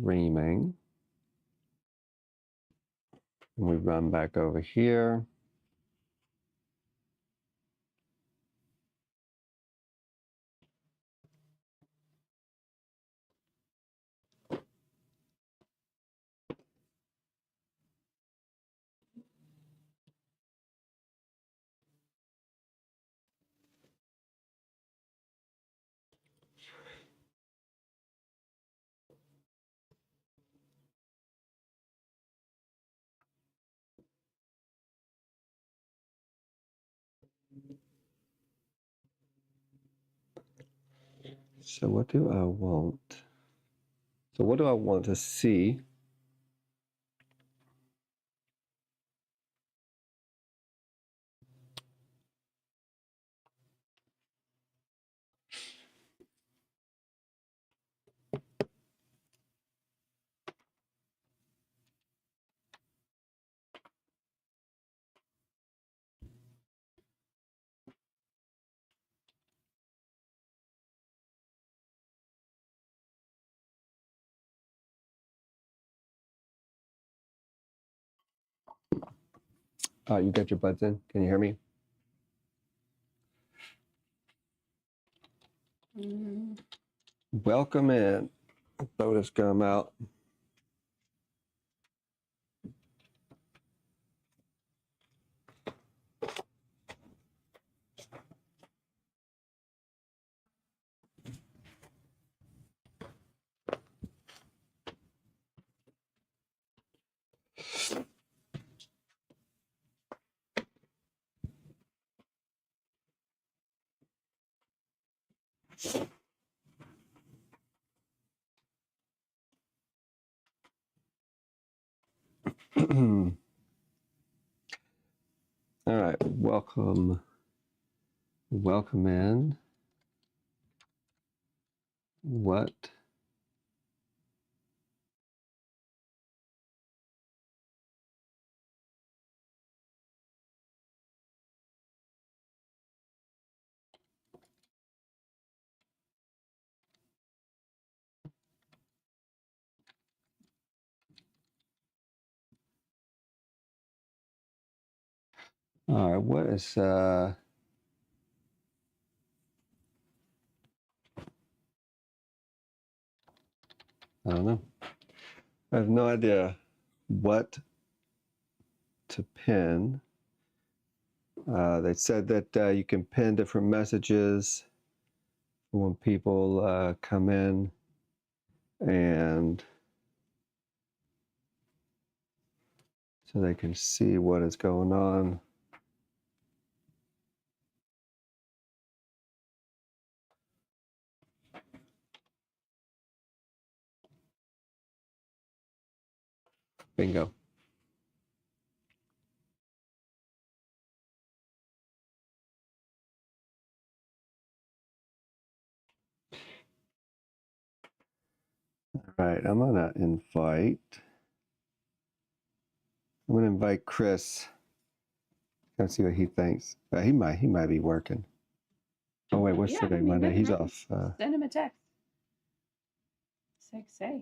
streaming. And we run back over here. So what do I want? So what do I want to see? You got your buds in? Can you hear me? Welcome in. Throw this gum out. All right, welcome in. What? All right, what is I don't know. I have no idea what to pin. They said that you can pin different messages when people come in, and so they can see what is going on. Bingo. All right, I'm gonna invite Chris. Gonna see what he thinks. He might be working. Oh wait, what's today? Monday. He's off. Send him a text. Say.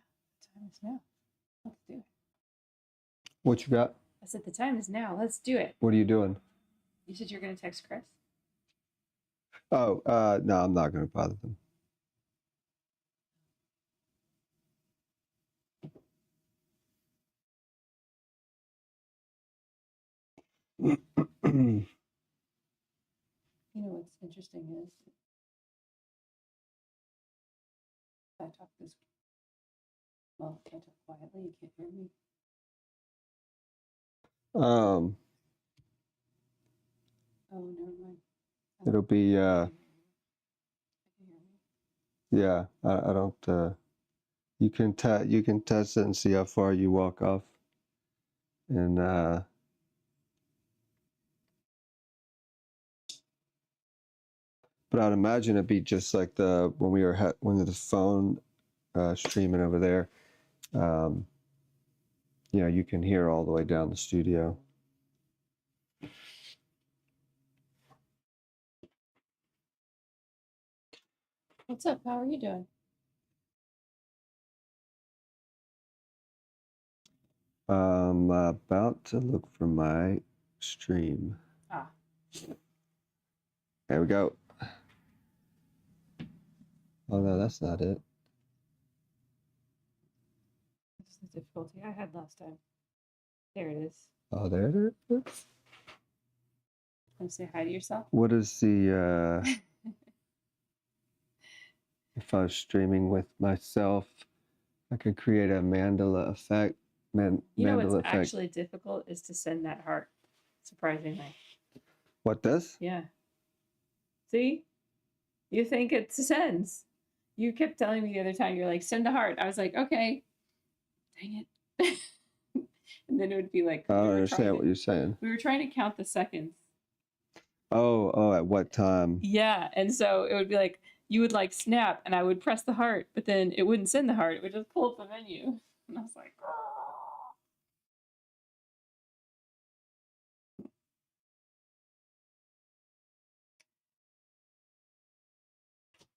Yeah, the time is now. Let's do it. What you got? I said the time is now. Let's do it. What are you doing? You said you're going to text Chris? Oh, no, I'm not going to bother them. You know what's interesting is if I talk this, well, if I talk quietly, you can't hear me. Oh, never mind. It'll be yeah. I don't. You can test it and see how far you walk off. And but I'd imagine it'd be just like when we were when the phone streaming over there. You know, you can hear all the way down the studio. What's up? How are you doing? About to look for my stream. Ah. There we go. Oh no, that's not it. This is the difficulty I had last time. There it is. Oh, there it is. Want to say hi to yourself? What is the if I was streaming with myself, I could create a mandala effect. You know what's Mandala effect. actually difficult is to send that heart, surprisingly. What this? Yeah. See? You think it sends. You kept telling me the other time, you're like, send a heart. I was like, okay. Dang it. And then it would be like, I don't understand what you're saying. we were trying to count the seconds. Oh, at what time? Yeah. And so it would be like, you would like snap and I would press the heart, but then it wouldn't send the heart. It would just pull up the menu. And I was like,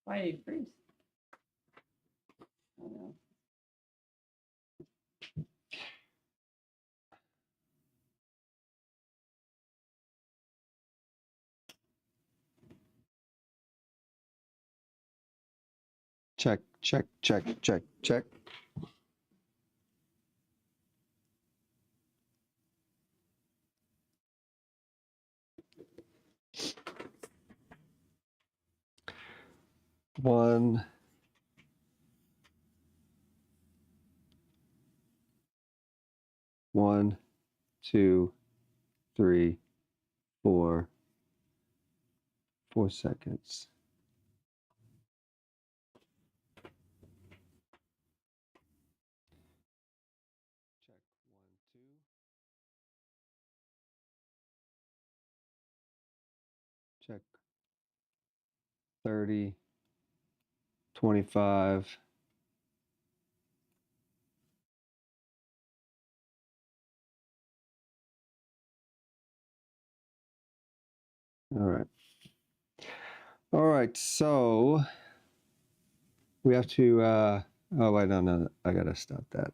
why did it freeze? I don't know. Check. One. One, 2, 3, 4. 4 seconds. Check 1, 2. Check 30, 25. All right, so we have to oh wait, no, I gotta stop that.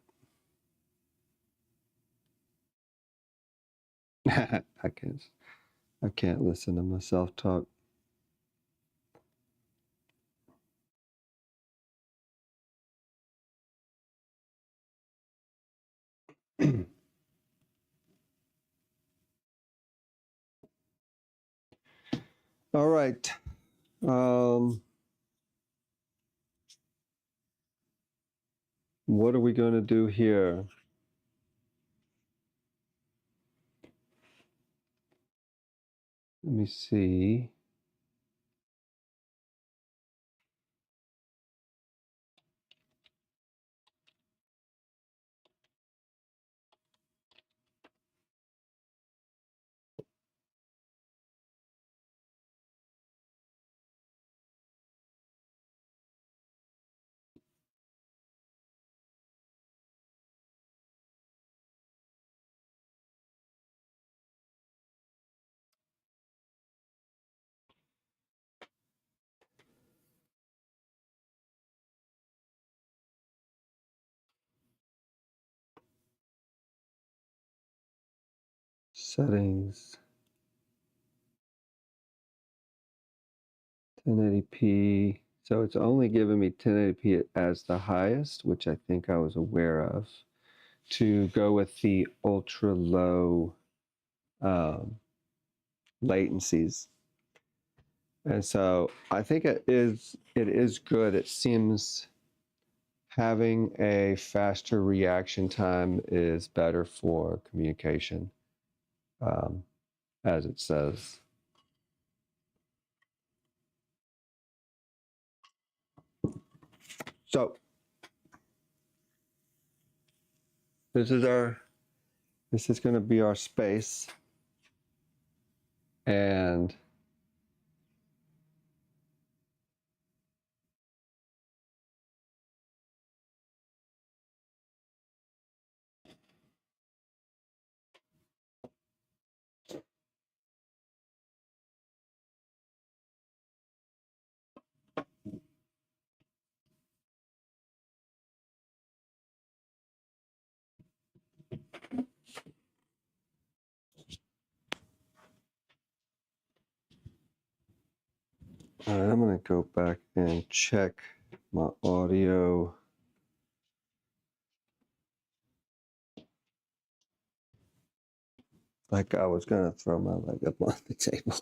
I can't listen to myself talk. All right. What are we going to do here? Let me see. Settings. 1080p. So it's only giving me 1080p as the highest, which I think I was aware of, to go with the ultra low latencies. And so I think it is good. It seems having a faster reaction time is better for communication, as it says. So this is going to be our space. And all right, I'm going to go back and check my audio. Like I was going to throw my leg up on the table.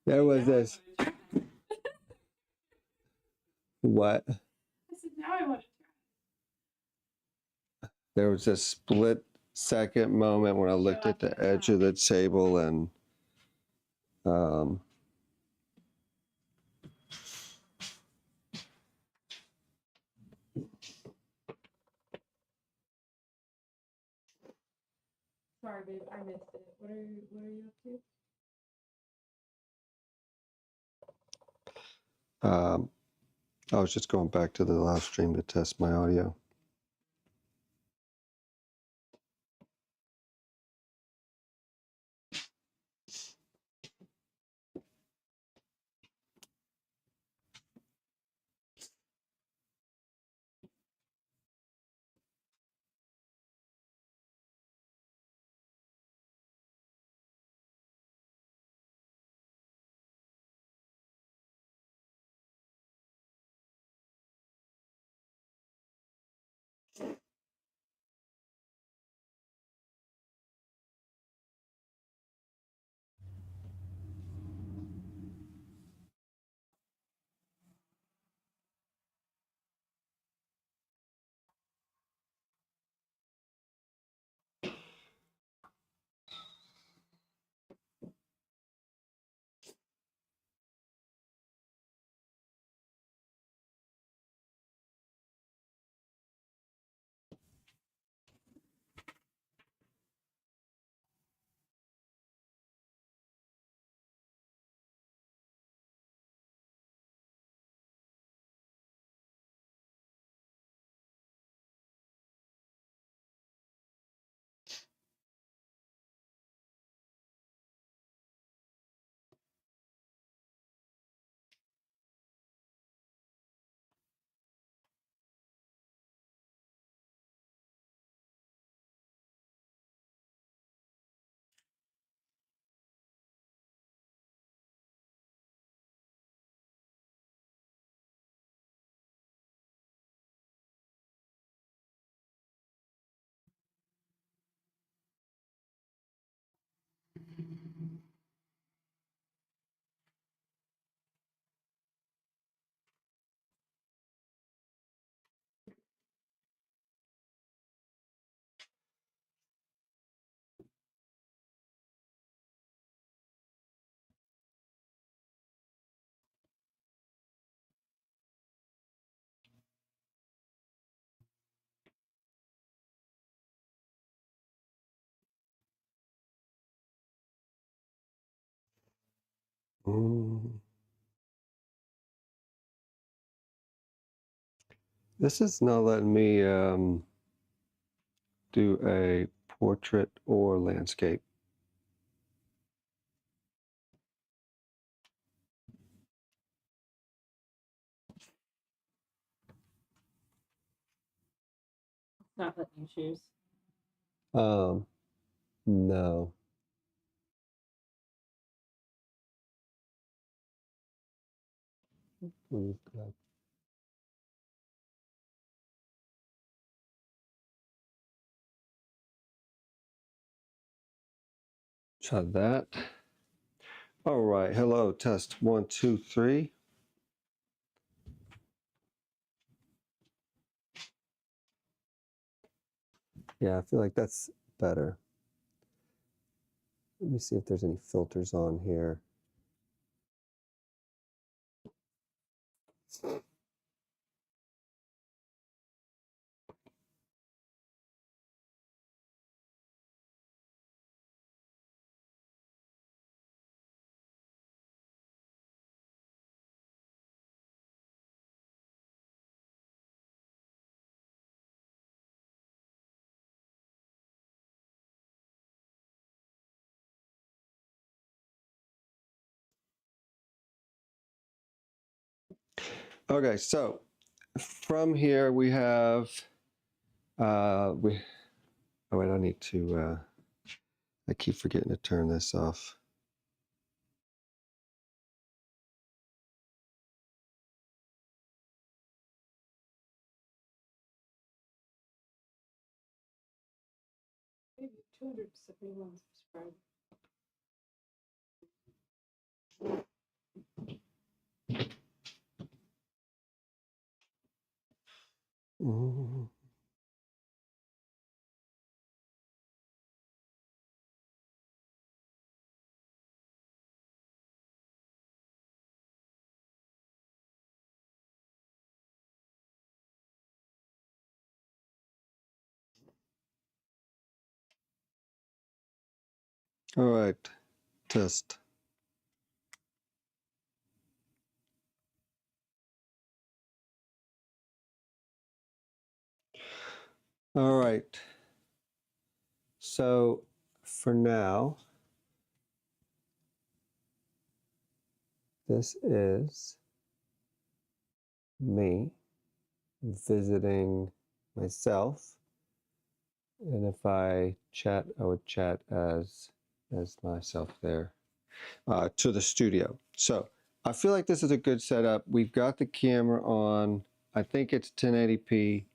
There was this. What? I said, now I want to try. There was a split second moment when I looked at the edge of the table and Sorry, babe, I missed it. What are you up to? I was just going back to the live stream to test my audio. This is not letting me do a portrait or landscape. It's not letting you choose. No. Try that. All right. Hello. Test 1, 2, 3. Yeah, I feel like that's better. Let me see if there's any filters on here. Okay, so from here we have we. Oh wait, I need to. I keep forgetting to turn this off. Maybe 271 subscribers. Mhm. All right, test. All right. So for now, this is me visiting myself. And if I chat, I would chat as myself there to the studio. So I feel like this is a good setup. We've got the camera on. I think it's 1080p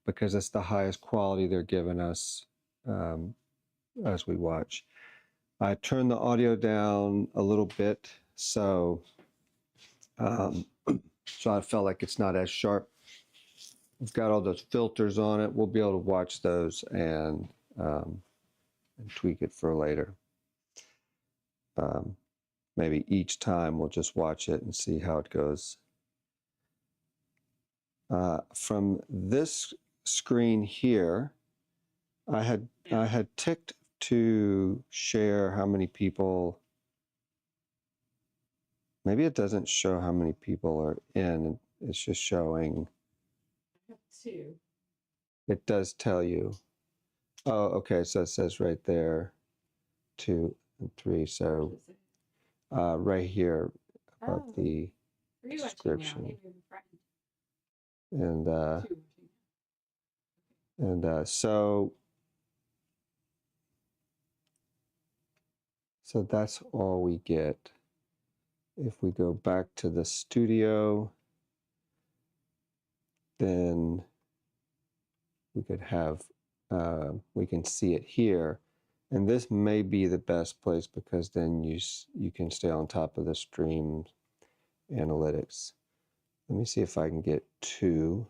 because it's the highest quality they're giving us as we watch. I turned the audio down a little bit, so I felt like it's not as sharp. We've got all those filters on it. We'll be able to watch those and tweak it for later. Maybe each time we'll just watch it and see how it goes. From this screen here, I had ticked to share how many people. Maybe it doesn't show how many people are in. It's just showing. I have 2. It does tell you. Oh, okay. So it says right there, 2 and 3. So right here above the description. And so that's all we get. If we go back to the studio, then we could have, we can see it here. And this may be the best place because then you can stay on top of the stream analytics. Let me see if I can get 2.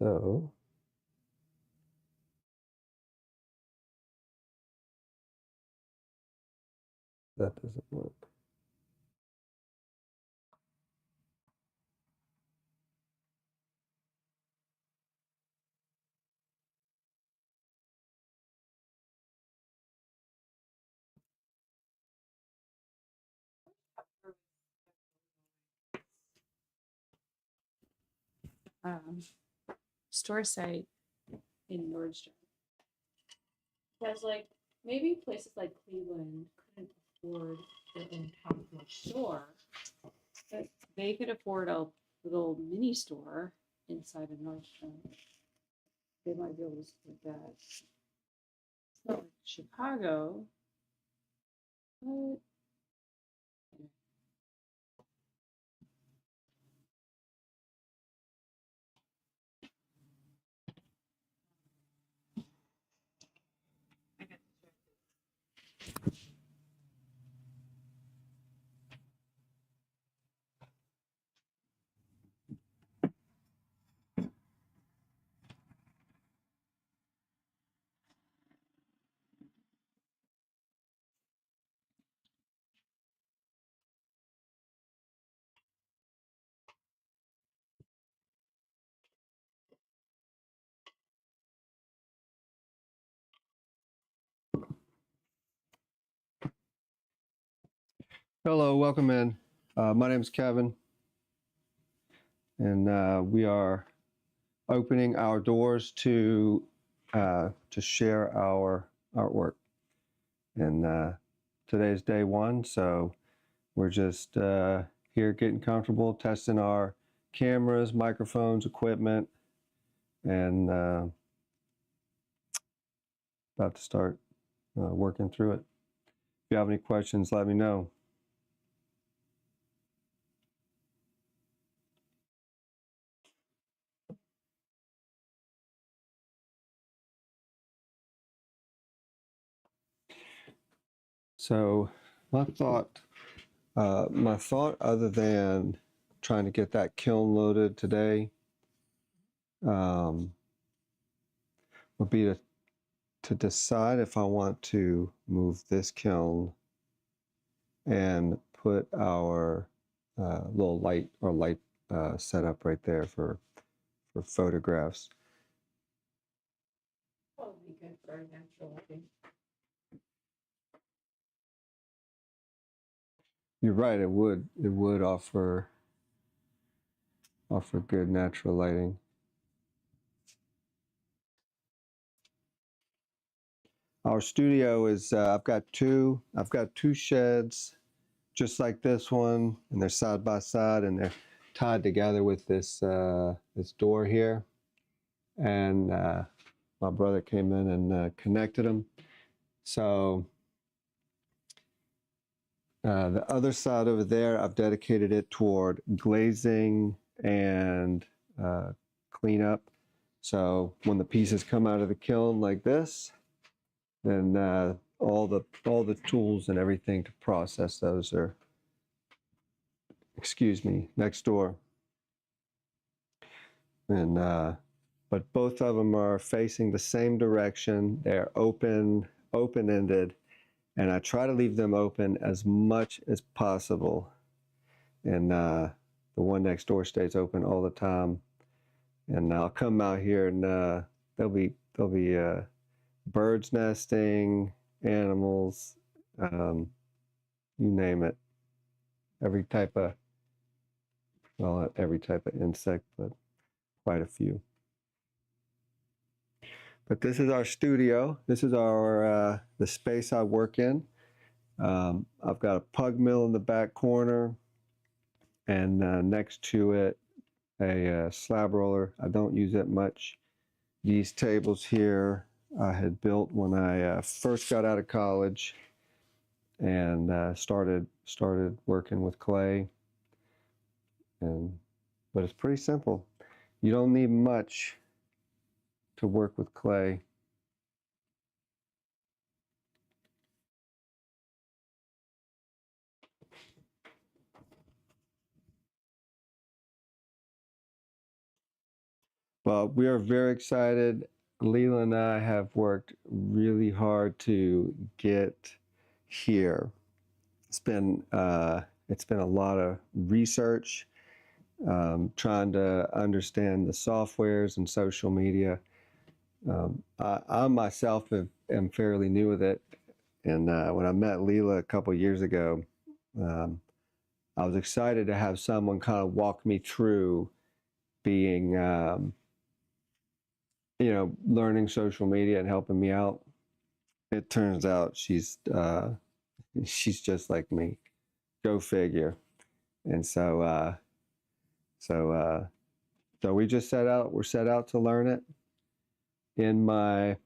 So that doesn't work. Store site in Nordstrom. Because like maybe places like Cleveland couldn't afford their own top-floor store, but they could afford a little mini store inside of Nordstrom. They might be able to support that. It's not like Chicago, but Hello, welcome in. My name is Kevin, and we are opening our doors to share our artwork. And today's day one, so we're just here getting comfortable, testing our cameras, microphones, equipment, and about to start working through it. If you have any questions, let me know. So my thought, other than trying to get that kiln loaded today, would be to decide if I want to move this kiln and put our little light setup right there for photographs. Well, it'd be good for our natural lighting. You're right. It would offer good natural lighting. Our studio is I've got two sheds just like this one, and they're side by side, and they're tied together with this this door here. And my brother came in and connected them. So the other side over there, I've dedicated it toward glazing and cleanup. So when the pieces come out of the kiln like this, then all the tools and everything to process those are, excuse me, next door. And but both of them are facing the same direction. They're open-ended, and I try to leave them open as much as possible. And the one next door stays open all the time. And I'll come out here, and there'll be birds nesting, animals, you name it. Every type of, well, not every type of insect, but quite a few. But this is our studio. This is our the space I work in. I've got a pug mill in the back corner, and next to it, a slab roller. I don't use it much. These tables here I had built when I first got out of college, and started working with clay. But it's pretty simple. You don't need much to work with clay. Well, we are very excited. Leela and I have worked really hard to get here. It's been a lot of research, trying to understand the softwares and social media. I myself am fairly new with it, and when I met Leela a couple years ago, I was excited to have someone kind of walk me through being, learning social media and helping me out. It turns out she's just like me. Go figure. And so we just we're set out to learn it. In one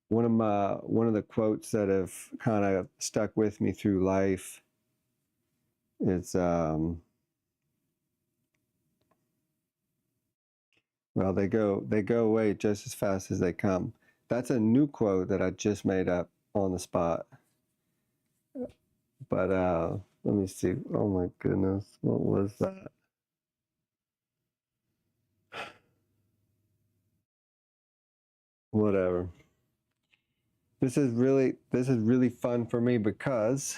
of the quotes that have kind of stuck with me through life is well, they go away just as fast as they come. That's a new quote that I just made up on the spot. But let me see. Oh my goodness, what was that? Whatever. This is really fun for me because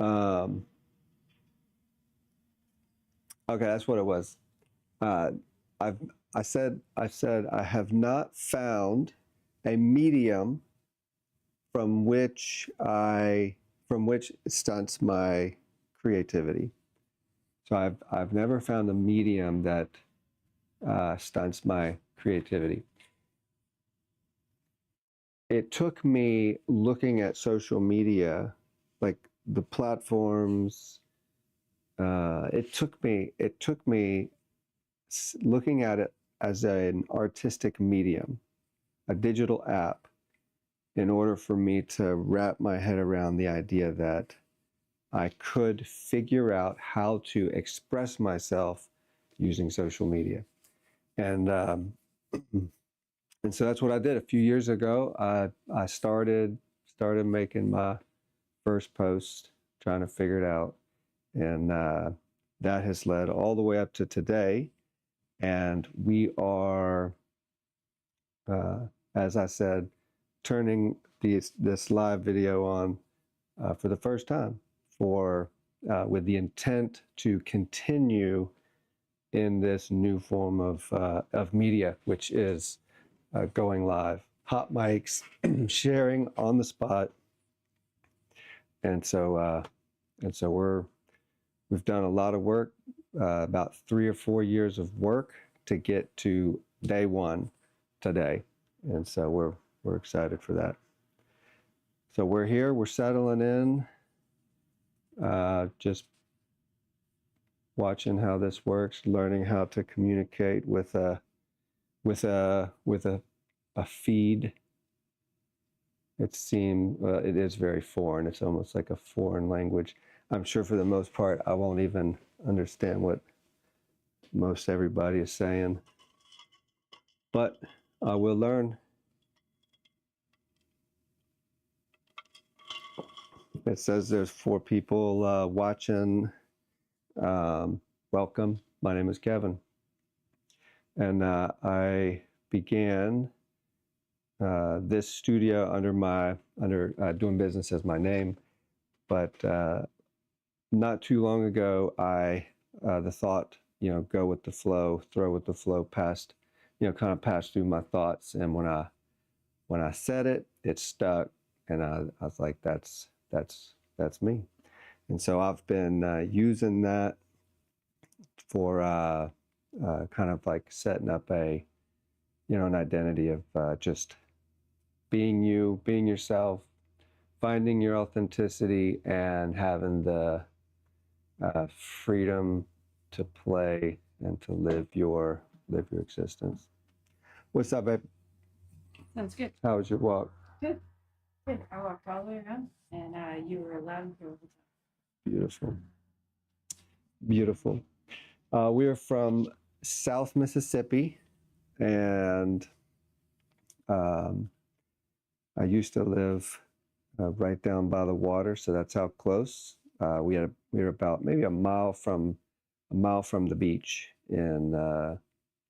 okay, that's what it was. Uh, I said I have not found a medium from which I from which stunts my creativity. So I've never found a medium that stunts my creativity. It took me looking at social media, like the platforms. It took me looking at it as an artistic medium, a digital app, in order for me to wrap my head around the idea that I could figure out how to express myself using social media. And and so that's what I did a few years ago. I started making my first post, trying to figure it out, and that has led all the way up to today. And we are, as I said, turning this live video on for the first time, for with the intent to continue in this new form of media, which is going live, hot mics, sharing on the spot, and so we've done a lot of work, about 3 or 4 years of work to get to day one today, and so we're excited for that. So we're here, we're settling in, just watching how this works, learning how to communicate with a feed. It is very foreign. It's almost like a foreign language. I'm sure for the most part, I won't even understand what most everybody is saying, but I will learn. It says there's 4 people watching. Welcome. My name is Kevin, and I began this studio under doing business as my name, but not too long ago, the thought, go with the flow, throw with the flow, passed through my thoughts, and when I said it, it stuck, and I was like, that's me, and so I've been using that for kind of like setting up an identity of just being you, being yourself, finding your authenticity, and having the freedom to play and to live your existence. What's up, babe? Sounds good. How was your walk? Good. Good. I walked all the way around, and you were loud and clear the time. Beautiful. Beautiful. We are from South Mississippi, and I used to live right down by the water, so that's how close. We were about maybe a mile from the beach in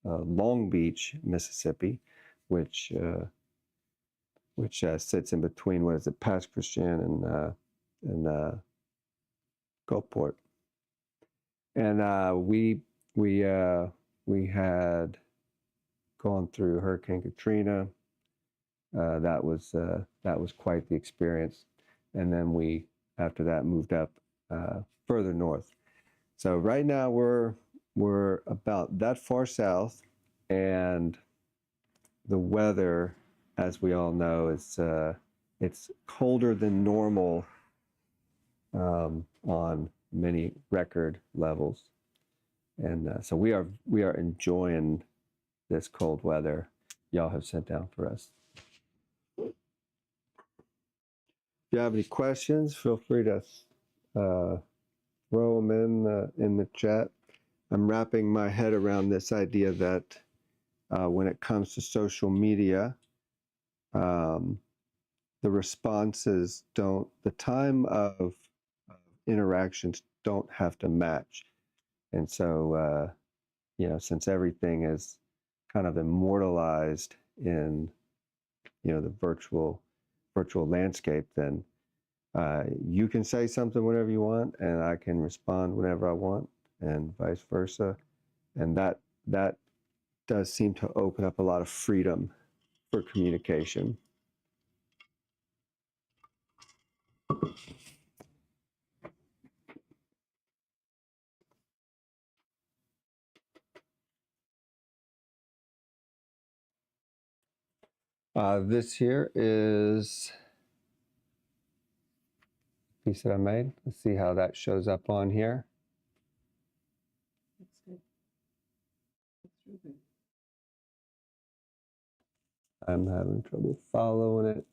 Long Beach, Mississippi, which sits in between, what is it, Pass Christian and Gulfport. And we had gone through Hurricane Katrina. That was quite the experience. And then we, after that, moved up further north. So right now we're about that far south, and the weather, as we all know, is it's colder than normal on many record levels, and so we are enjoying this cold weather y'all have sent down for us. If you have any questions, feel free to throw them in the chat. I'm wrapping my head around this idea that when it comes to social media, the responses don't, the time of interactions don't have to match. And so, since everything is kind of immortalized in, the virtual landscape, then you can say something whenever you want, and I can respond whenever I want, and vice versa. And that does seem to open up a lot of freedom for communication. This here is a piece that I made. Let's see how that shows up on here. Looks good. Looks real good. I'm having trouble following it.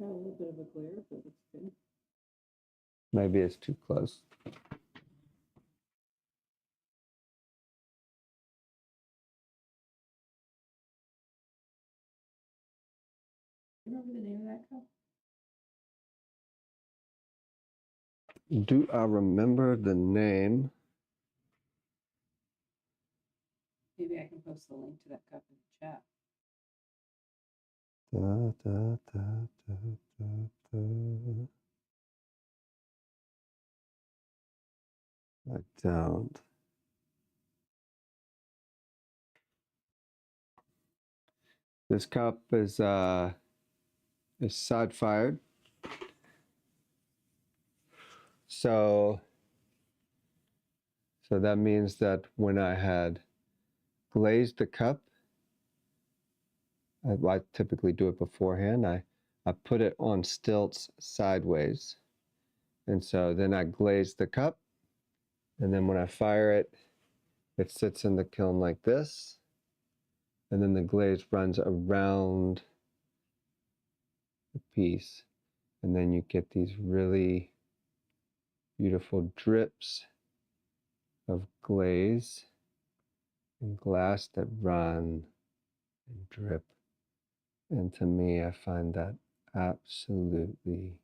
Got a little bit of a glare, but looks good. Maybe it's too close. Remember the name of that cup? Do I remember the name? Maybe I can post the link to that cup in the chat. Da, da, da, da, da, da. I don't. This cup is side fired. So that means that when I had glazed the cup, I typically do it beforehand. I put it on stilts sideways. And so then I glaze the cup. And then when I fire it, it sits in the kiln like this. And then the glaze runs around the piece. And then you get these really beautiful drips of glaze and glass that run and drip. And to me, I find that absolutely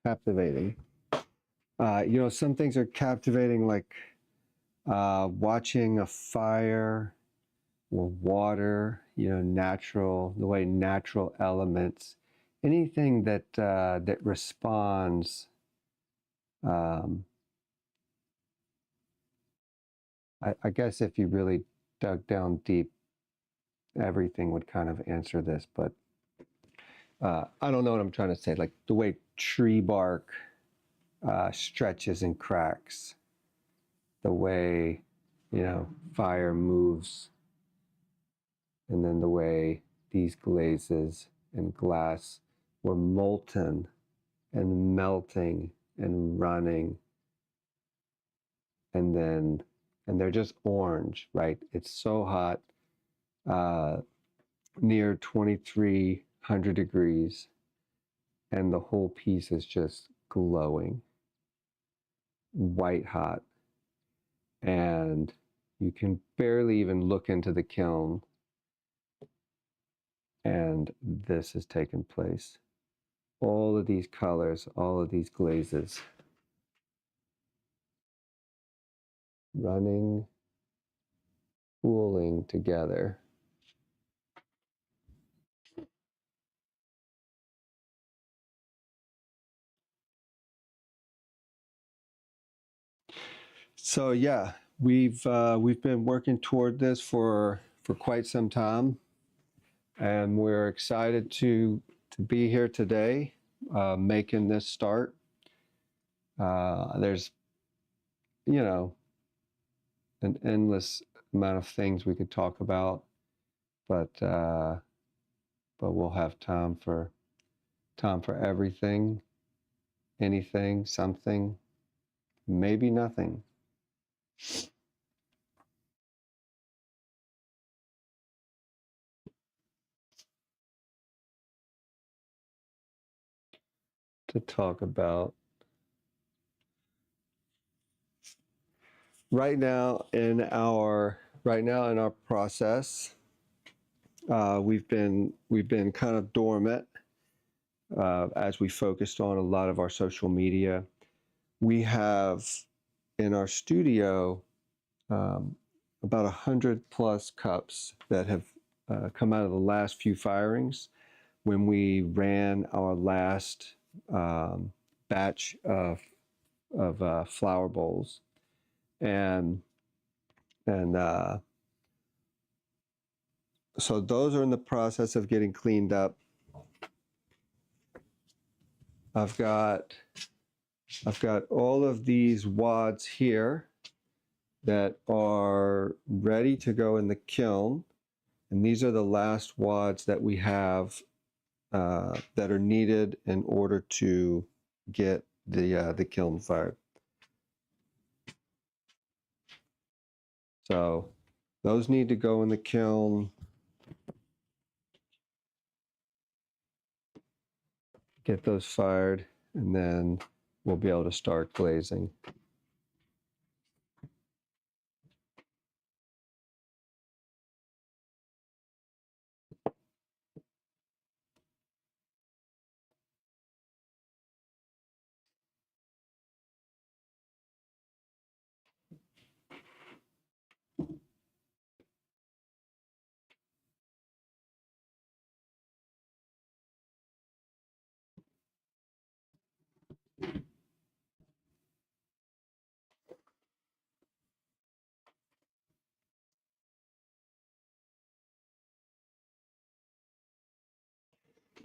captivating. You know, some things are captivating, like watching a fire or water, you know, natural, the way natural elements, anything that that responds. I guess if you really dug down deep, everything would kind of answer this, but I don't know what I'm trying to say. Like the way tree bark stretches and cracks, the way, you know, fire moves, and then the way these glazes and glass were molten and melting and running, and they're just orange, right? It's so hot, near 2300 degrees, and the whole piece is just glowing, white hot, and you can barely even look into the kiln, and this has taken place. All of these colors, all of these glazes running, cooling together. So yeah, we've been working toward this for quite some time, and we're excited to be here today, making this start. There's, you know, an endless amount of things we could talk about, but we'll have time for everything, anything, something, maybe nothing. To talk about right now in our process. We've been kind of dormant as we focused on a lot of our social media. We have in our studio about 100 plus cups that have come out of the last few firings when we ran our last batch of flower bowls, and so those are in the process of getting cleaned up. I've got I've got all of these wads here that are ready to go in the kiln. And these are the last wads that we have that are needed in order to get the kiln fired. So those need to go in the kiln. Get those fired, and then we'll be able to start glazing.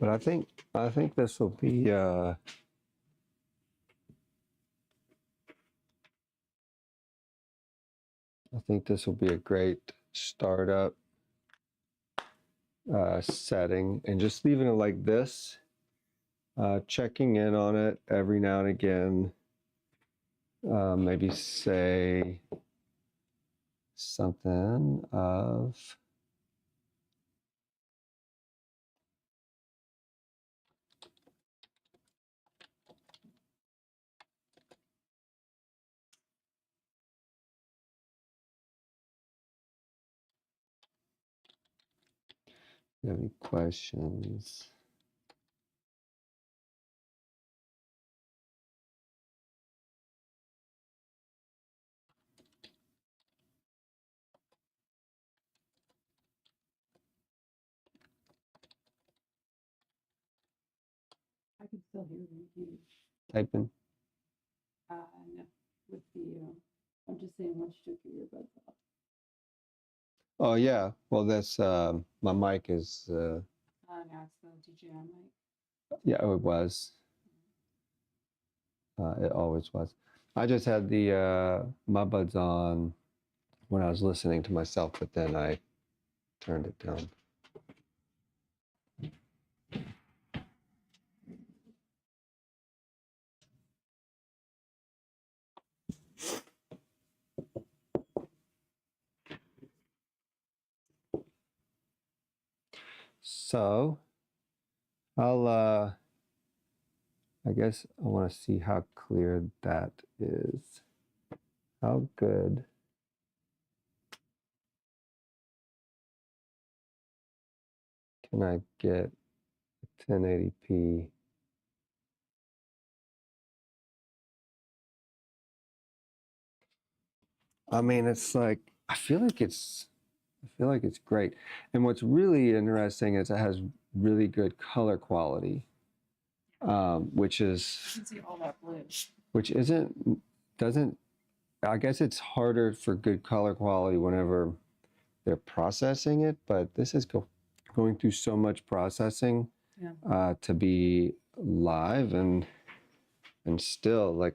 But I think this will be a great startup setting, and just leaving it like this, checking in on it every now and again. Maybe say something of you have any questions? I can still hear you. Type in. No, with the, I'm just saying once you took your earbuds off. Oh yeah, well that's my mic is Now it's the DJI mic. yeah, it was. It always was. I just had the my buds on when I was listening to myself, but then I turned it down. So I'll I guess I want to see how clear that is. How good can I get 1080p? I mean, it's like I feel like it's great. And what's really interesting is it has really good color quality, which You is can see all that blue. which doesn't. I guess it's harder for good color quality whenever they're processing it, but this is going through so much processing to be live and still, like,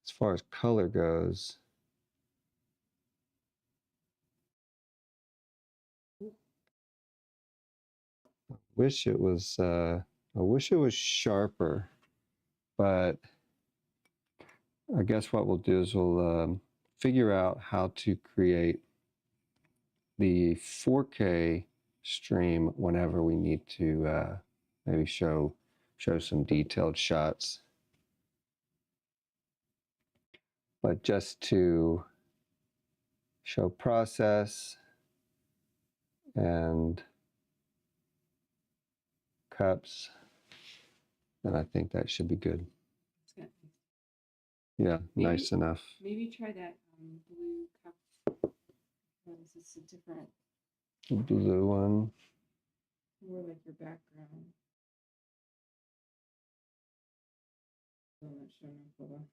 as far as color goes. I wish it was sharper, but I guess what we'll do is we'll figure out how to create the 4K stream whenever we need to maybe show some detailed shots. But just to show process and cups, then I think that should be good. Yeah, maybe, nice enough. Maybe try that blue cup. This is a different. Blue one. More like your background. I'm not sure. Hold on.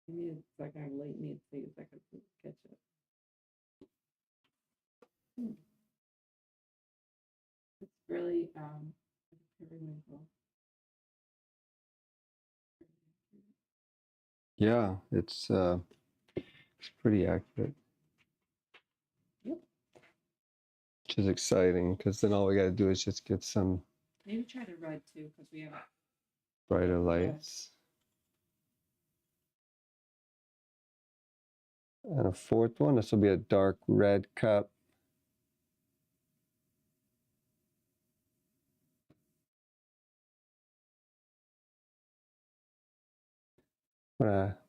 Maybe it's like I'm late. Need to see if I can catch it. It's really removal. Yeah, it's pretty accurate. Yep. Which is exciting because then all we got to do is just get some Maybe try the red too, because we have. brighter lights. And a fourth one, this will be a dark red cup.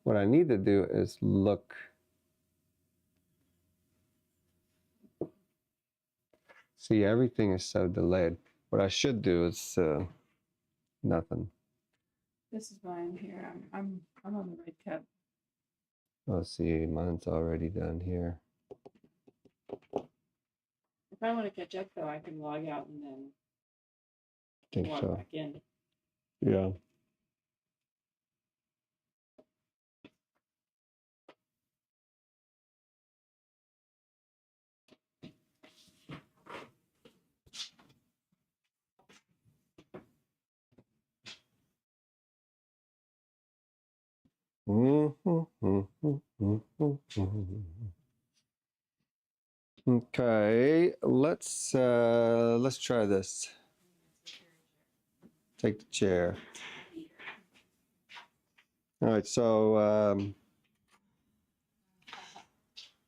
What I need to do is look. See, everything is so delayed. What I should do is nothing. This is mine here. I'm on the red cup. Let's see, mine's already done here. If I want to catch up though, I can log out and then I think log so. back in. Yeah. Okay, let's try this. Take the chair. All right, so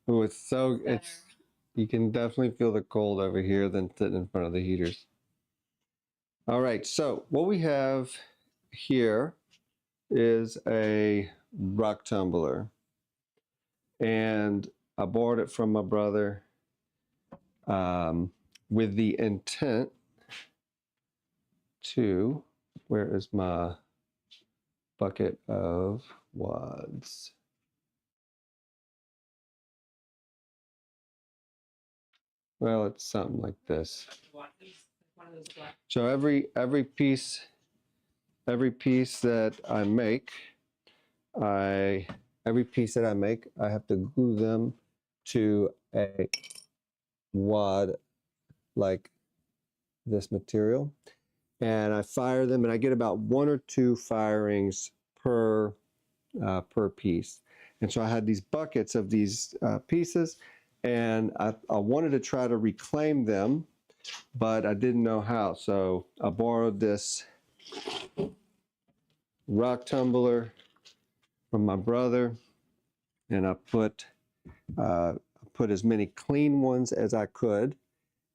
it's you can definitely feel the cold over here than sitting in front of the heaters. All right, so what we have here is a rock tumbler, and I borrowed it from my brother with the intent to, where is my bucket of wads? Well, it's something like this. So every piece that I make, I have to glue them to a wad like this material, and I fire them, and I get about 1 or 2 firings per piece. And so I had these buckets of these pieces, and I wanted to try to reclaim them, but I didn't know how. So I borrowed this rock tumbler from my brother, and I put as many clean ones as I could,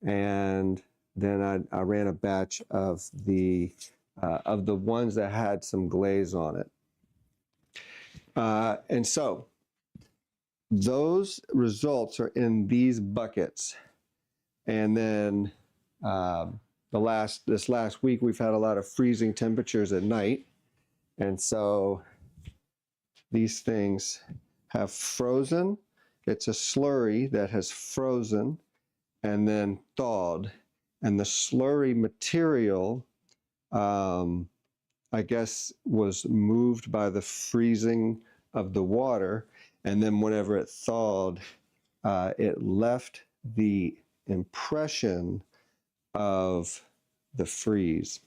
and then I ran a batch of the ones that had some glaze on it. And so those results are in these buckets. And then this last week, we've had a lot of freezing temperatures at night. And so these things have frozen. It's a slurry that has frozen and then thawed. And the slurry material, I guess, was moved by the freezing of the water. And then whenever it thawed, it left the impression of the freeze.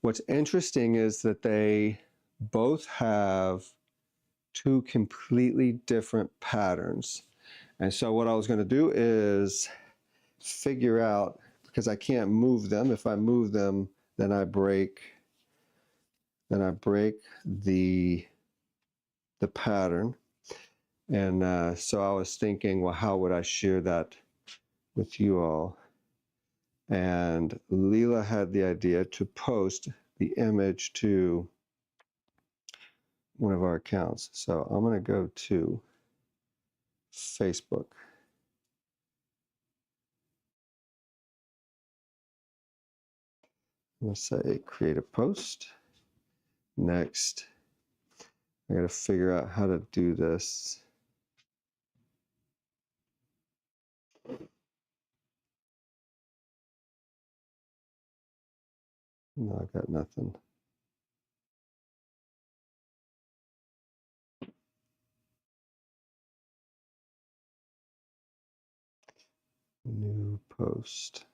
What's interesting is that they both have 2 completely different patterns. And so what I was going to do is figure out, because I can't move them. If I move them, then I break the pattern. And so I was thinking, well, how would I share that with you all? And Leela had the idea to post the image to one of our accounts. So I'm going to go to Facebook. I'm going to say create a post. Next, I got to figure out how to do this. No, I got nothing. New post.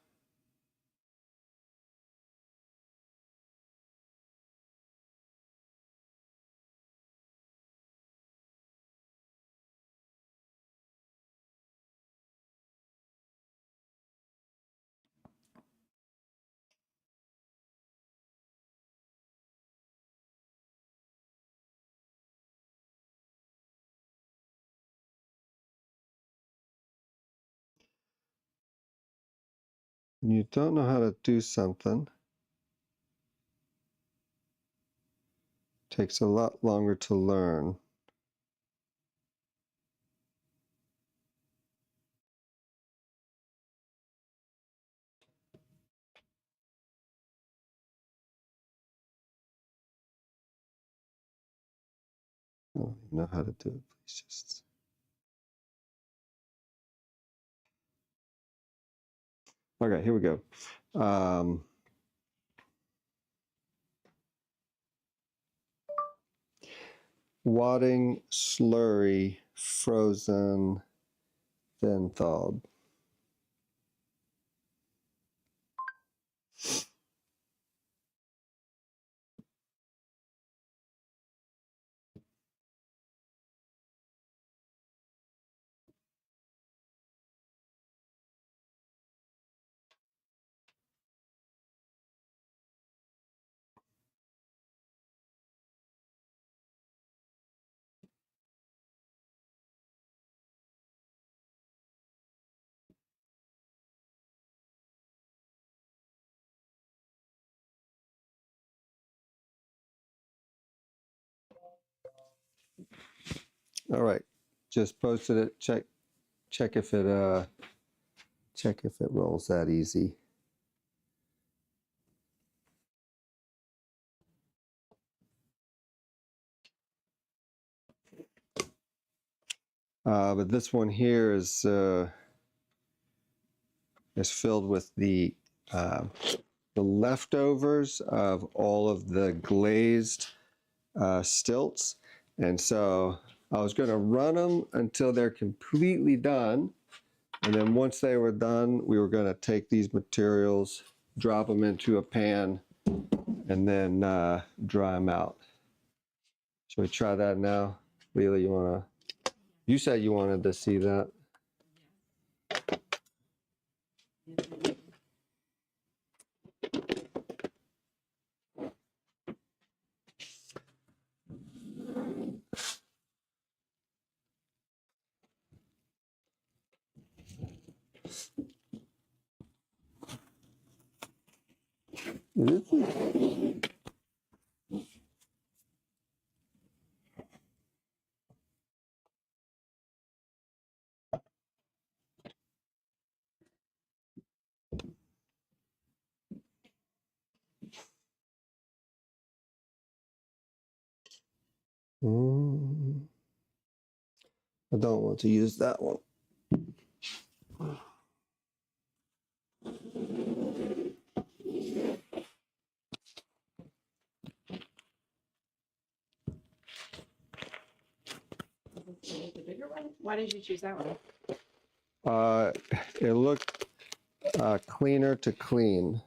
and you don't know how to do something, takes a lot longer to learn. I don't even know how to do it. Please just. Okay, here we go. Wadding slurry, frozen, then thawed. All right, just posted it. Check if it rolls that easy. But this one here is filled with the leftovers of all of the glazed stilts, and so I was going to run them until they're completely done, and then once they were done, we were going to take these materials, drop them into a pan, and then dry them out. Should we try that now? Leela, you said you wanted to see that. I don't want to use that one. The bigger one? Why did you choose that one? It looked cleaner to clean.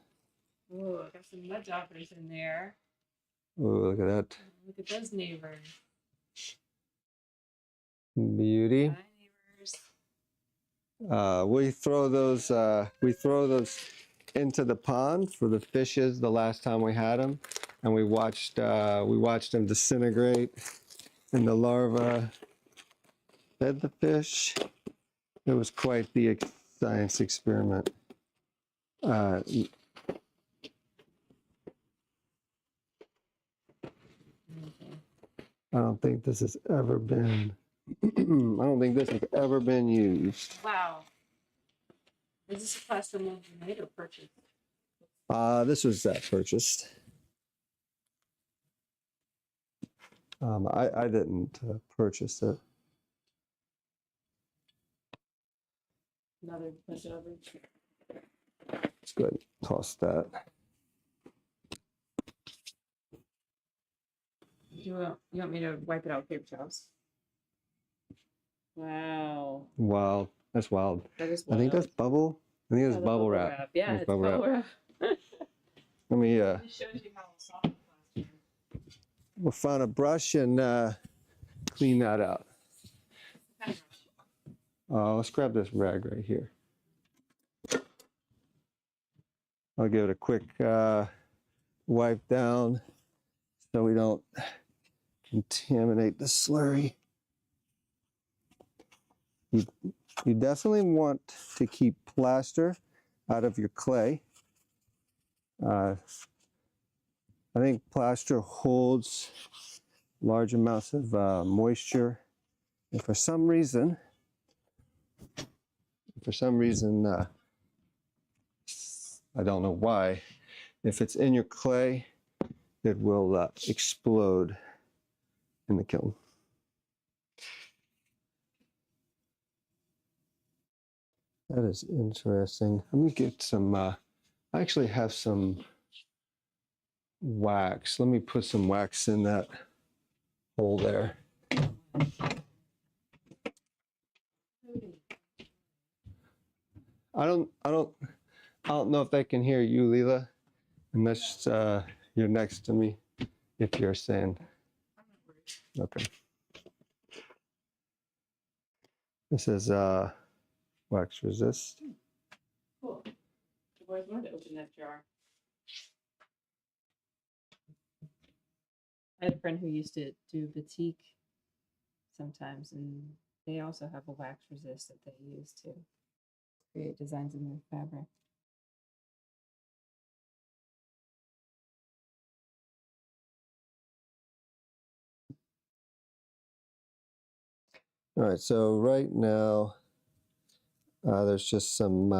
Oh, got some mud daubers in there. Oh, look at that. Look at those neighbors. Beauty. Hi, neighbors. We throw those into the pond for the fishes the last time we had them, and we watched them disintegrate, and the larvae fed the fish. It was quite the science experiment. I don't think this has ever been. I don't think this has ever been used. Wow. Is this a custom one you made or purchased? This was purchased. I didn't purchase it. Another mud dauber. Let's go ahead and toss that. You want me to wipe it out with paper towels? Wow. Wild. That's wild. That is I think wild. that's bubble. I think Oh, it's the bubble wrap. Yeah, it's bubble wrap. Let me. It shows you how soft the plastic is. We'll find a brush and clean that out. Kind of rough. Let's grab this rag right here. I'll give it a quick wipe down so we don't contaminate the slurry. You definitely want to keep plaster out of your clay. I think plaster holds large amounts of moisture, and for some reason, I don't know why, if it's in your clay, it will explode in the kiln. That is interesting. Let me get some, I actually have some wax. Let me put some wax in that hole there. I don't know if they can hear you, Leela, unless you're next to me, if you're saying. Okay. This is wax resist. Cool. I've always wanted to open that jar. I had a friend who used to do batik sometimes, and they also have a wax resist that they use to create designs in their fabric. All right, so right now there's just some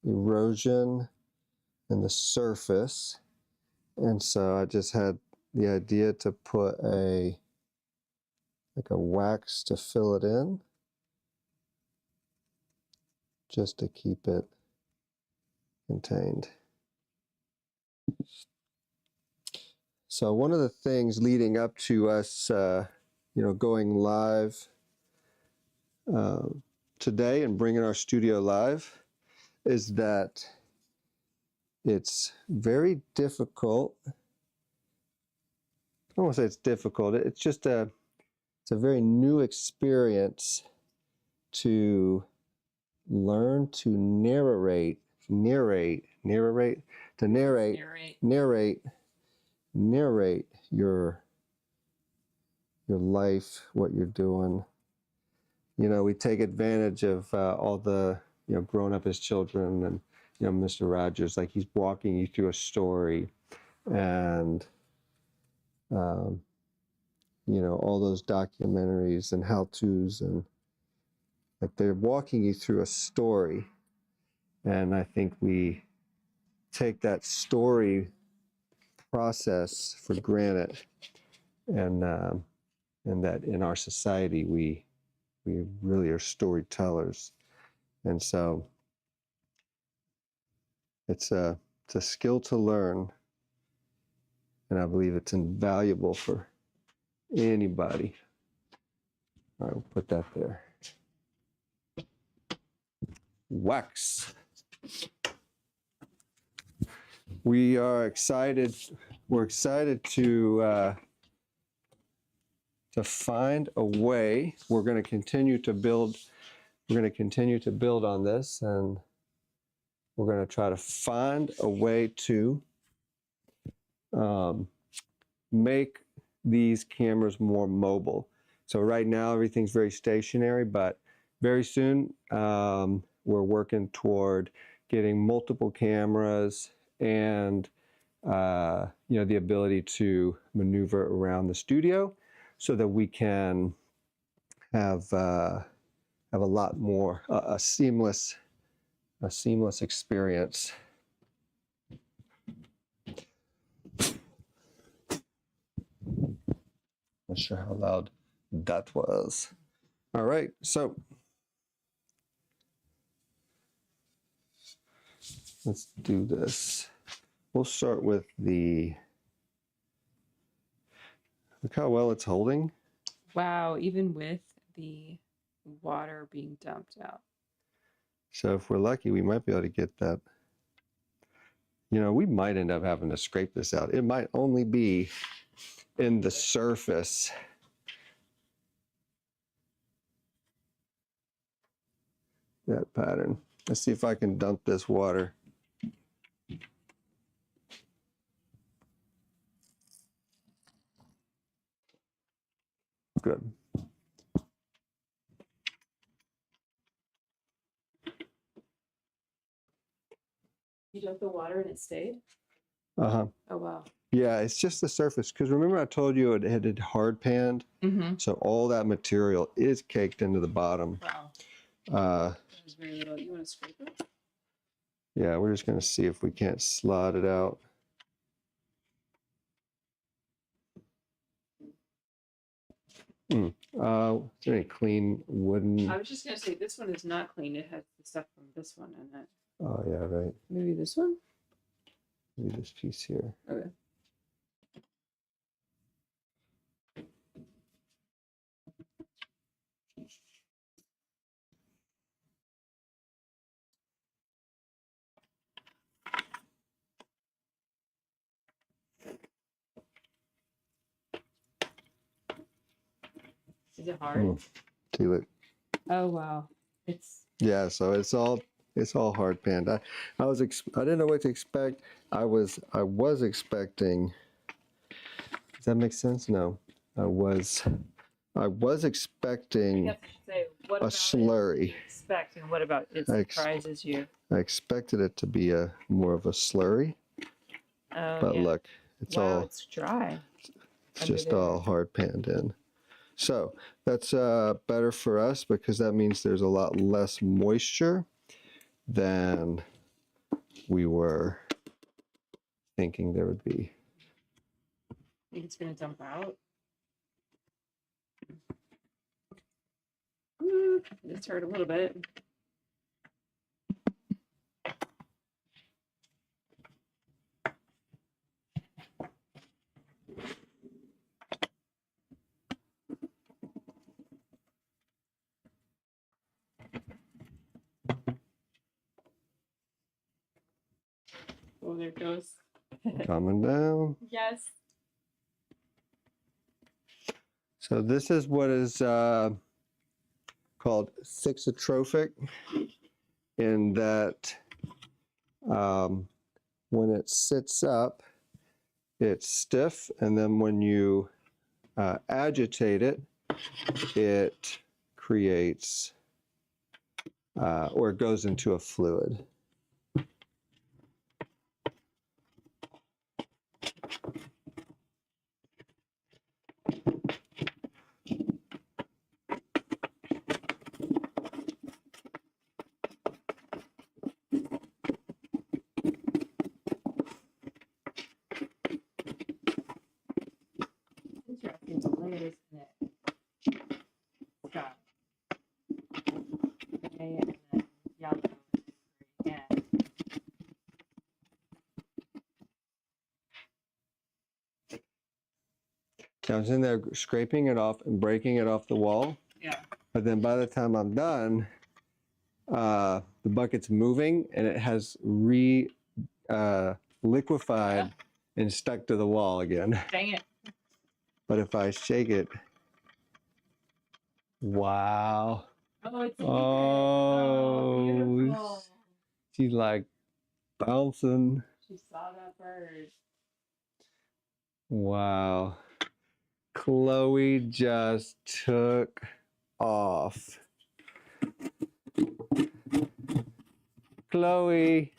erosion in the surface, and so I just had the idea to put a wax to fill it in, just to keep it contained. So one of the things leading up to us, going live today and bringing our studio live, is that it's very difficult. I don't want to say it's difficult. It's just it's a very new experience to learn to narrate your life, what you're doing. We take advantage of all the, growing up as children, and, Mr. Rogers, like he's walking you through a story, and, all those documentaries and how-tos, and like they're walking you through a story. And I think we take that story process for granted, and that in our society we really are storytellers, and so it's a skill to learn, and I believe it's invaluable for anybody. All right, we'll put that there. Wax. We are excited. We're excited to find a way. We're going to continue to build. We're going to continue to build on this, and we're going to try to find a way to make these cameras more mobile. So right now everything's very stationary, but very soon we're working toward getting multiple cameras and the ability to maneuver around the studio, so that we can have a lot more a seamless experience. Not sure how loud that was. All right, so let's do this. We'll start with look how well it's holding. Wow, even with the water being dumped out. So if we're lucky, we might be able to get that. We might end up having to scrape this out. It might only be in the surface. That pattern. Let's see if I can dump this water. Good. You dumped the water and it stayed? Uh-huh. Oh, wow. Yeah, it's just the surface. Because remember I told you it had hard panned? Mm-hmm. So all that material is caked into the bottom. Wow. There's very little. You want to scrape it? Yeah, we're just going to see if we can't slide it out. Is there any clean wooden? I was just going to say, this one is not clean. It has the stuff from this one in it. Oh, yeah, right. Maybe this one? Maybe this piece here. Okay. Is it hard? See, look. Oh, wow. Yeah, so it's all hard panned. I didn't know what to expect. I was expecting. Does that make sense? No, I was expecting what a slurry. Expect and what about it surprises you? I expected it to be more of a slurry. Oh, but yeah. Look, It's dry. It's just all hard panned in. So that's better for us because that means there's a lot less moisture than we were thinking there would be. Think it's going to dump out? It's hurt a little bit. Oh, there it goes. Coming down. Yes. So this is what is called thixotrophic, in that when it sits up, it's stiff, and then when you agitate it, it creates or it goes into a fluid. Interesting. The layers in it. Got gray and then yellow again. I was in there scraping it off and breaking it off the wall. Yeah. But then by the time I'm done, the bucket's moving and it has liquefied and stuck to the wall again. Dang it. But if I shake it, wow. Oh, it's beautiful. She's like bouncing. She saw that bird. Wow. Chloe just took off. Chloe.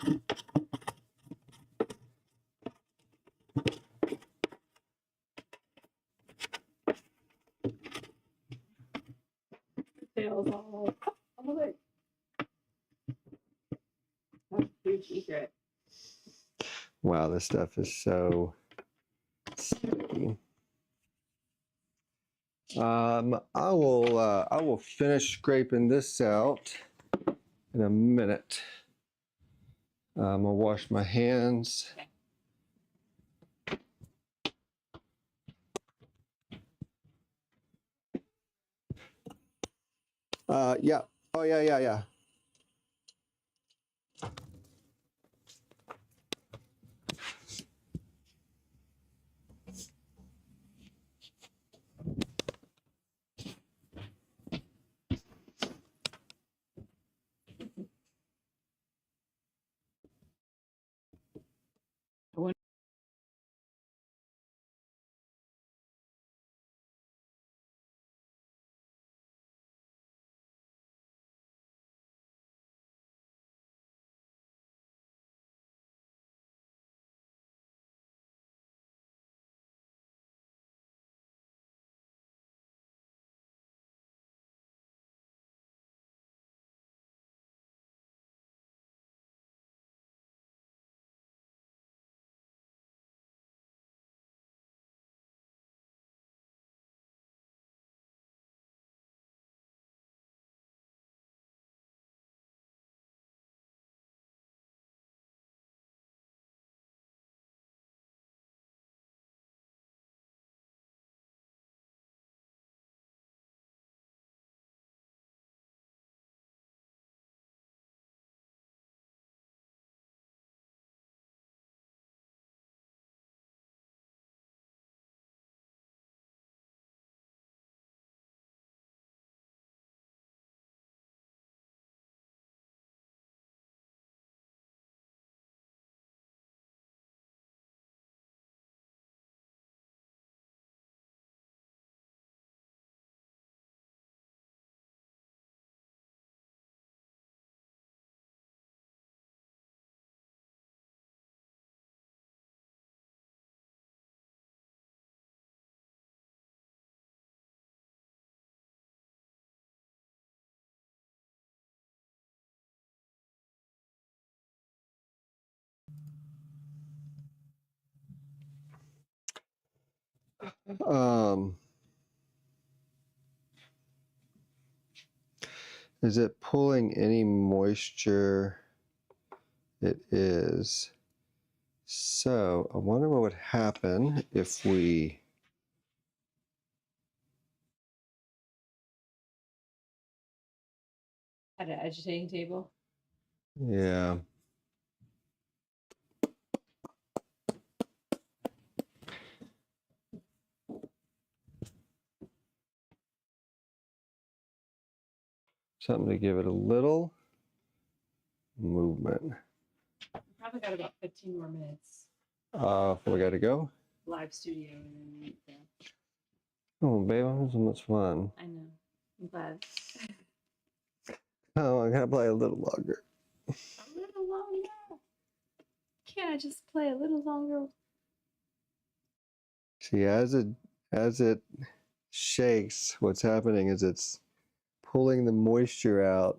Tails all of it. That's a huge secret. Wow, this stuff is so sticky. I will finish scraping this out in a minute. I'll wash my hands. Yeah. Oh, yeah. Is it pulling any moisture? It is. So I wonder what would happen if we Had an agitating table. yeah. Something to give it a little movement. Probably got about 15 more minutes. We got to go. Live studio and then Oh, babe, I'm having so much fun. I know. I'm glad. Oh, I got to play a little longer. A little longer. Can't I just play a little longer? See, as it shakes, what's happening is it's pulling the moisture out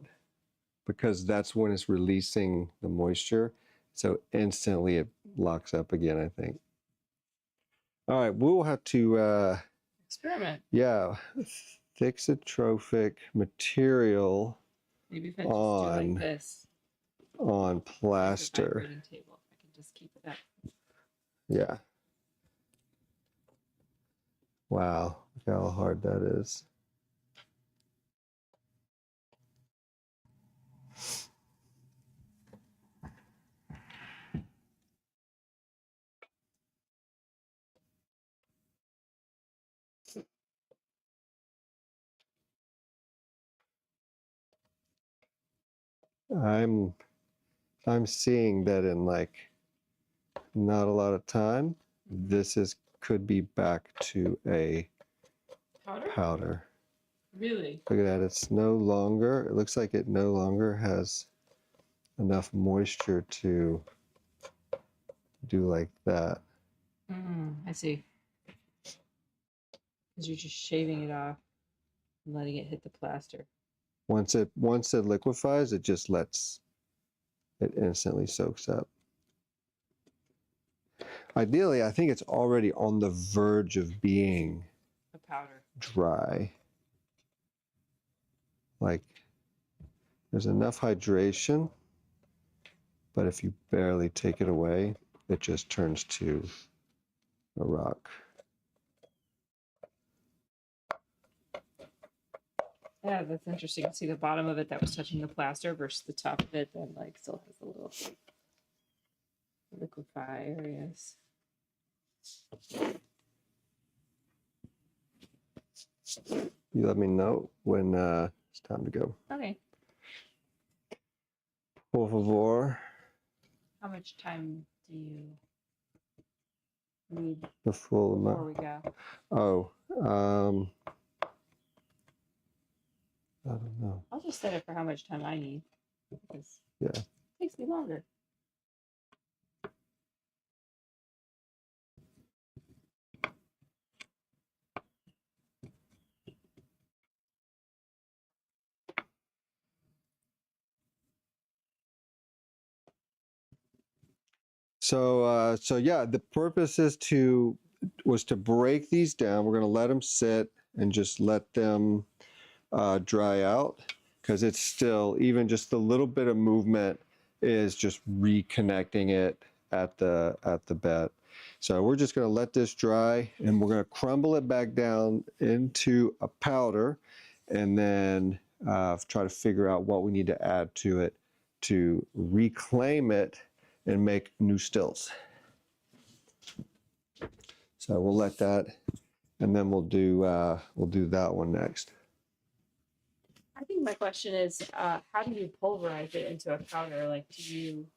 because that's when it's releasing the moisture. So instantly it locks up again, I think. All right, we'll have to, Experiment. yeah, thixotrophic material Maybe if I just do like this. On plaster. Vibrating table. I can just keep it up. Yeah. Wow, look how hard that is. I'm seeing that in like not a lot of time, this could be back to a powder. Really? Look at that, it looks like it no longer has enough moisture to do like that. I see. Because you're just shaving it off and letting it hit the plaster. Once it liquefies, it instantly soaks up. Ideally, I think it's already on the verge of being a powder dry. Like there's enough hydration, but if you barely take it away, it just turns to a rock. Yeah, that's interesting. See the bottom of it that was touching the plaster versus the top of it that like still has a little liquefy areas. You let me know when it's time to go. Okay. Por favor. How much time do you need The full before amount. we go? Oh, I don't know. I'll just set it for how much time I need because Yeah. it takes me longer. So yeah, the purpose was to break these down. We're going to let them sit and just let them dry out because it's still, even just a little bit of movement is just reconnecting it at the bed. So we're just going to let this dry and we're going to crumble it back down into a powder and then try to figure out what we need to add to it to reclaim it and make new stills. So we'll let that, and then we'll do that one next. I think my question is, how do you pulverize it into a powder? Like, do you?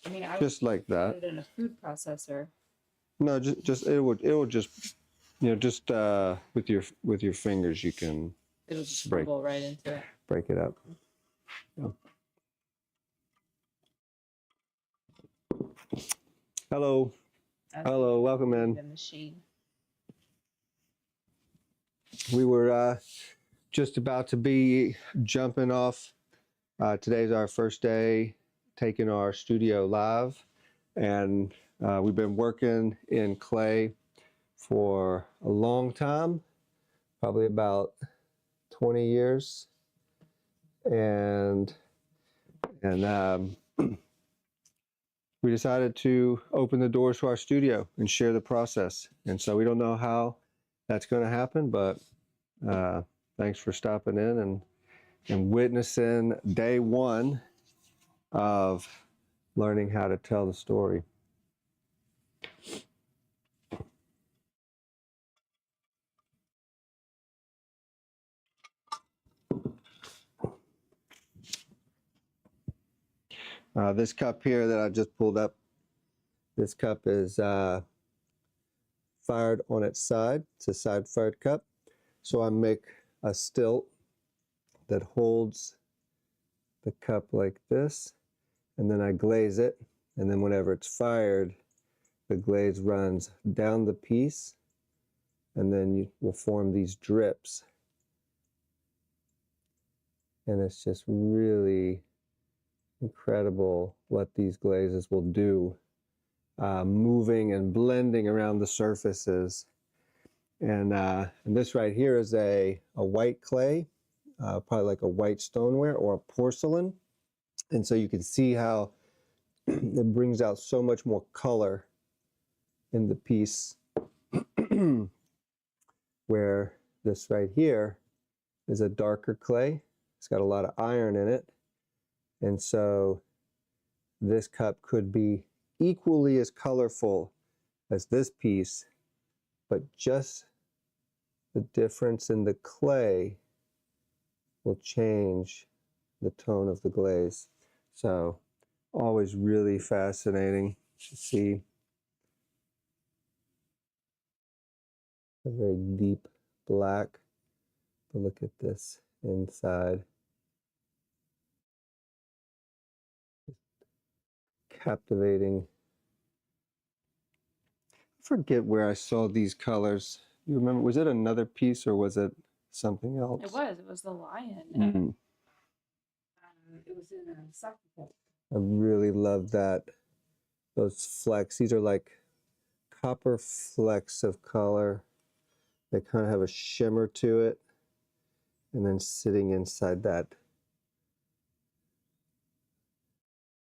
I mean, I just like that. Put it in a food processor. No, just it will just just with your fingers you can. It'll just crumble right into it. Break it up. Yeah. Hello. Hello, welcome in. The machine. We were just about to be jumping off. Today's our first day taking our studio live, and we've been working in clay for a long time, probably about 20 years. And we decided to open the doors to our studio and share the process. And so we don't know how that's going to happen, but thanks for stopping in and witnessing day one of learning how to tell the story. This cup here that I just pulled up, this cup is fired on its side. It's a side fired cup. So I make a stilt that holds the cup like this, and then I glaze it, and then whenever it's fired, the glaze runs down the piece, and then you will form these drips. And it's just really incredible what these glazes will do, moving and blending around the surfaces. And this right here is a white clay, probably like a white stoneware or a porcelain. And so you can see how it brings out so much more color in the piece, where this right here is a darker clay. It's got a lot of iron in it. And so this cup could be equally as colorful as this piece, but just the difference in the clay will change the tone of the glaze. So always really fascinating to see a very deep black. But look at this inside. Captivating. I forget where I saw these colors. You remember, was it another piece or was it something else? It was the lion. Mm. It was in a soccer cup. I really love that. Those flecks, these are like copper flecks of color. They kind of have a shimmer to it. And then sitting inside that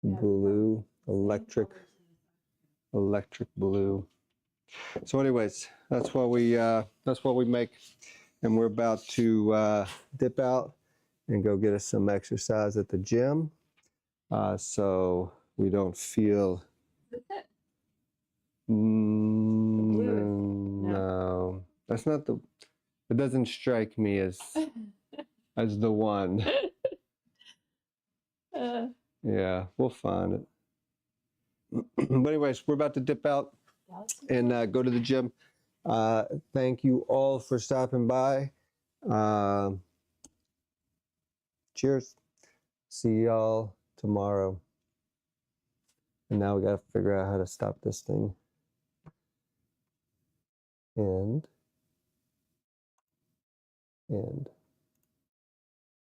blue, electric blue. So anyways, that's what we make. And we're about to dip out and go get us some exercise at the gym. So we don't feel... No, that's not the... It doesn't strike me as the one. Yeah, we'll find it. But anyways, we're about to dip out and go to the gym. Thank you all for stopping by. Cheers. See y'all tomorrow. And now we got to figure out how to stop this thing. And